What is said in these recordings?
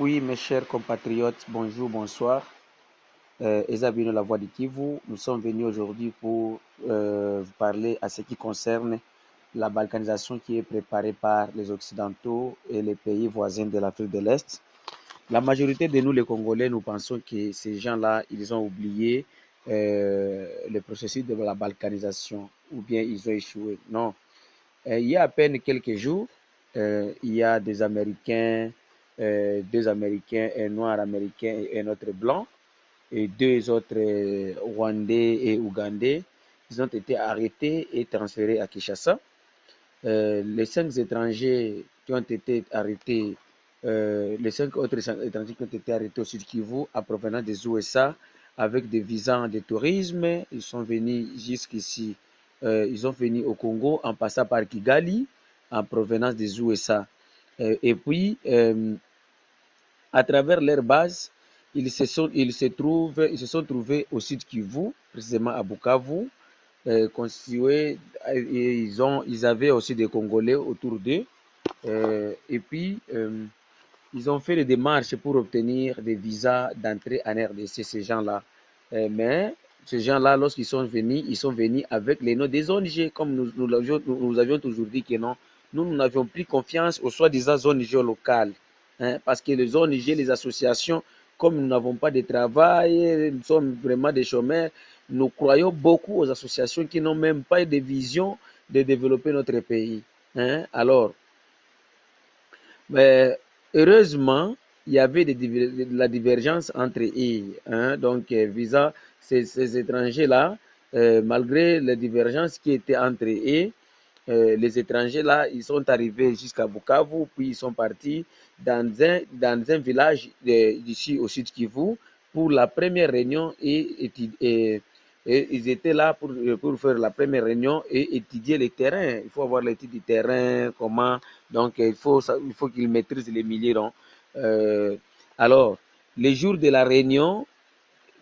Oui, mes chers compatriotes, bonjour, bonsoir. Ezabino, la voix du Kivu. Nous sommes venus aujourd'hui pour vous parler à ce qui concerne la balkanisation qui est préparée par les Occidentaux et les pays voisins de l'Afrique de l'Est. La majorité de nous, les Congolais, nous pensons que ces gens-là, ils ont oublié le processus de la balkanisation ou bien ils ont échoué. Non. Il y a à peine quelques jours, il y a des Américains, deux Américains, un noir américain et un autre blanc, et deux autres Rwandais et Ougandais. Ils ont été arrêtés et transférés à Kinshasa. Les cinq étrangers qui ont été arrêtés, les cinq autres étrangers qui ont été arrêtés au Sud Kivu à provenance des USA avec des visas de tourisme, ils sont venus jusqu'ici. Ils ont venu au Congo en passant par Kigali en provenance des USA. Et puis, à travers leur base, ils se sont trouvés au Sud Kivu, précisément à Bukavu, constitués, ils avaient aussi des Congolais autour d'eux. Et puis, ils ont fait des démarches pour obtenir des visas d'entrée en RDC, ces gens-là. Mais ces gens-là, lorsqu'ils sont venus, ils sont venus avec les noms des ONG, comme nous avions toujours dit que non. Nous n'avions plus confiance aux soi-disant ONG locales. Hein, parce que les ONG, les associations, comme nous n'avons pas de travail, nous sommes vraiment des chômeurs, nous croyons beaucoup aux associations qui n'ont même pas de vision de développer notre pays. Hein. Alors, mais heureusement, il y avait de la divergence entre eux. Hein, donc, visant ces étrangers-là, malgré les divergences qui étaient entre eux, les étrangers-là, ils sont arrivés jusqu'à Bukavu, puis ils sont partis dans un village d'ici au sud Kivu pour la première réunion et ils étaient là pour faire la première réunion et étudier le terrain. Il faut avoir l'étude du terrain, comment. Donc, il faut qu'ils maîtrisent les milliers. Alors, les jours de la réunion,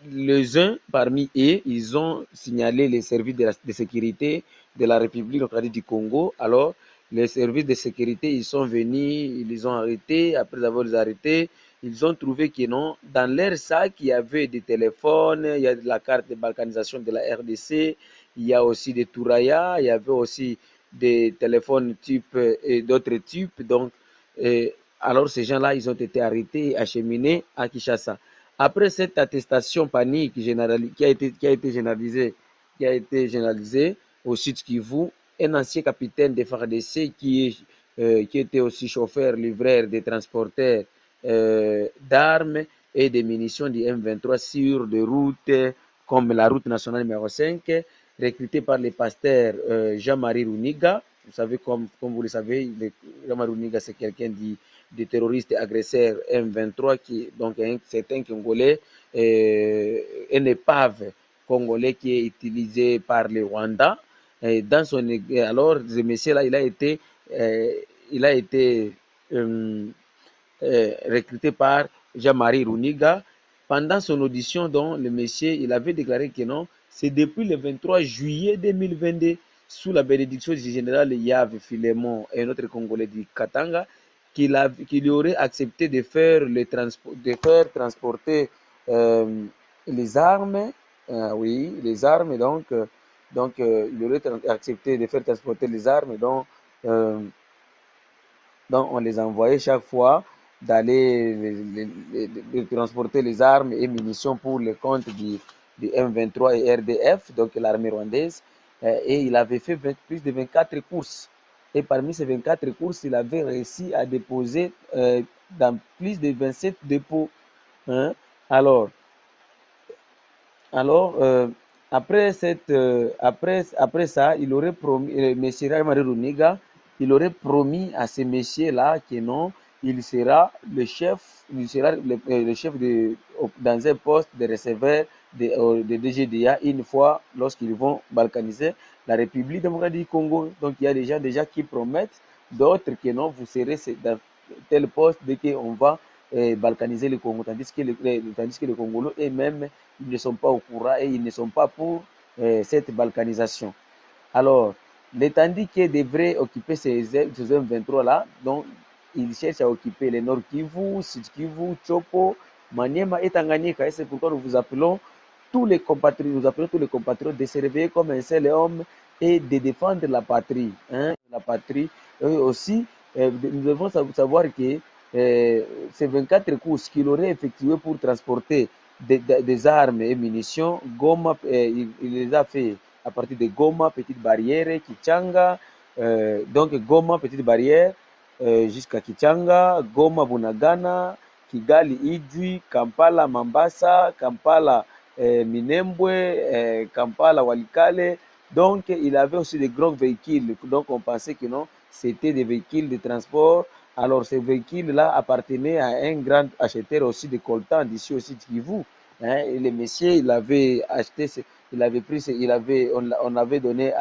les uns parmi eux, ils ont signalé les services de sécurité de la République démocratique du Congo. Alors, les services de sécurité, ils sont venus, ils les ont arrêtés. Après avoir les arrêtés, ils ont trouvé que non, dans leur sac, il y avait des téléphones, il y a de la carte de balkanisation de la RDC, il y a aussi des Touraya, il y avait aussi des téléphones type et d'autres types. Donc, alors ces gens-là, ils ont été arrêtés et acheminés à Kinshasa. Après cette attestation panique qui a été généralisée au Sud Kivu, un ancien capitaine de FARDC qui était aussi chauffeur, livreur des transporteurs d'armes et de munitions du M23 sur des routes comme la route nationale numéro 5, recruté par le pasteur Jean-Marie Runiga. Vous savez, comme vous le savez, Jean-Marie Runiga, c'est quelqu'un des terroristes agresseurs M23, donc c'est un Congolais, une épave congolais qui est utilisée par le Rwanda. Alors, ce monsieur-là, il a été recruté par Jean-Marie Runiga. Pendant son audition, dont le monsieur, il avait déclaré que non, c'est depuis le 23 juillet 2022, sous la bénédiction du général Yves Filemon et notre Congolais du Katanga, qu'il aurait accepté de faire transporter les armes, oui, les armes, il aurait accepté de faire transporter les armes, donc on les envoyait chaque fois d'aller de transporter les armes et munitions pour le compte du M23 et RDF, donc l'armée rwandaise, et il avait fait plus de 24 courses. Et parmi ces 24 courses, il avait réussi à déposer dans plus de 27 dépôts. Hein. Alors, alors après ça, il aurait promis, M. Marie Runiga, il aurait promis à ces messieurs-là que non, il sera le chef, le chef dans un poste de receveur de DGDA une fois lorsqu'ils vont balkaniser la République démocratique du Congo. Donc il y a des gens déjà qui promettent, d'autres que non, vous serez dans tel poste dès qu'on va balkaniser le Congo, tandis que les Congolais eux-mêmes, ils ne sont pas au courant et ils ne sont pas pour cette balkanisation. Alors, l'étendue qui devrait occuper ces M23-là, donc ils cherchent à occuper les Nord Kivu, Sud Kivu, Chopo, Maniema et Tanganyika. Et c'est pourquoi nous vous appelons tous les compatriotes, de se réveiller comme un seul homme et de défendre la patrie. Hein, la patrie. Et aussi, nous devons savoir que ces 24 courses qu'il aurait effectuées pour transporter des armes et munitions, Goma, il les a fait à partir de Goma, Petite Barrière, Kichanga, donc Goma, Petite Barrière, jusqu'à Kichanga, Goma, Bunagana, Kigali, Idjwi, Kampala, Mambasa, Kampala, Minembwe, Kampala, Walikale. Donc, il avait aussi des grands véhicules. Donc, on pensait que non, c'était des véhicules de transport. Alors, ces véhicules-là appartenaient à un grand acheteur aussi de coltan d'ici aussi de Kivu. Hein, et le monsieur, il avait acheté, il avait pris, on avait donné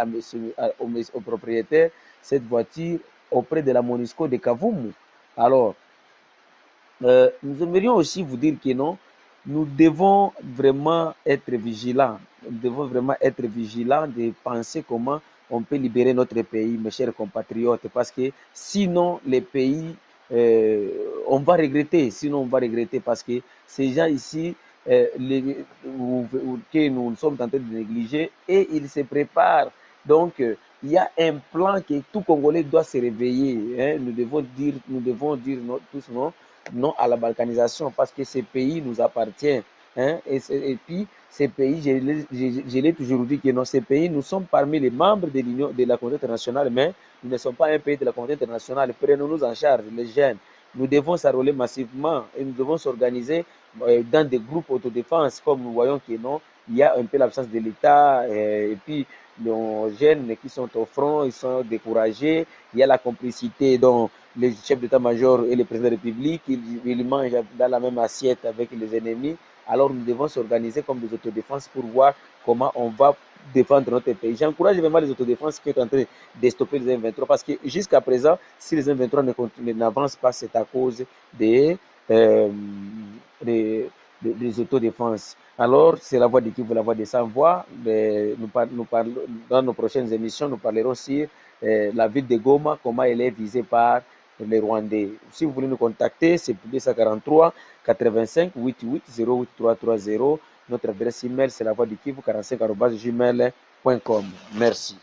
au propriétaire cette voiture auprès de la Monisco de Kavumu. Alors, nous aimerions aussi vous dire que non, nous devons vraiment être vigilants. Nous devons vraiment être vigilants de penser comment on peut libérer notre pays, mes chers compatriotes, parce que sinon, les pays, on va regretter. Sinon, on va regretter parce que ces gens ici, que nous sommes en train de négliger, et ils se préparent. Donc, il y a un plan que tout Congolais doit se réveiller. Hein. Nous devons dire tous non à la balkanisation parce que ces pays nous appartiennent. Hein, et puis, ces pays, je l'ai toujours dit que non, ces pays, nous sommes parmi les membres de l'Union, de la communauté internationale, mais nous ne sommes pas un pays de la communauté internationale. Prenons-nous en charge, les jeunes. Nous devons s'enrôler massivement et nous devons s'organiser dans des groupes autodéfense, comme nous voyons que non, il y a un peu l'absence de l'État et puis nos jeunes qui sont au front, ils sont découragés. Il y a la complicité dont les chefs d'état-major et le président de la République, ils mangent dans la même assiette avec les ennemis. Alors nous devons s'organiser comme des autodéfenses pour voir comment on va défendre notre pays. J'encourage vraiment les autodéfenses qui sont en train de stopper les M23 parce que jusqu'à présent, si les M23 n'avancent pas, c'est à cause euh, des, des autodéfenses. Alors, c'est la voix de Kivu, la voix des sans-voix. Dans nos prochaines émissions, nous parlerons sur la ville de Goma, comment elle est visée par les Rwandais. Si vous voulez nous contacter, c'est plus 243 85 88 08 330. Notre adresse email, c'est la voix du Kivu 45 gmail.com. Merci.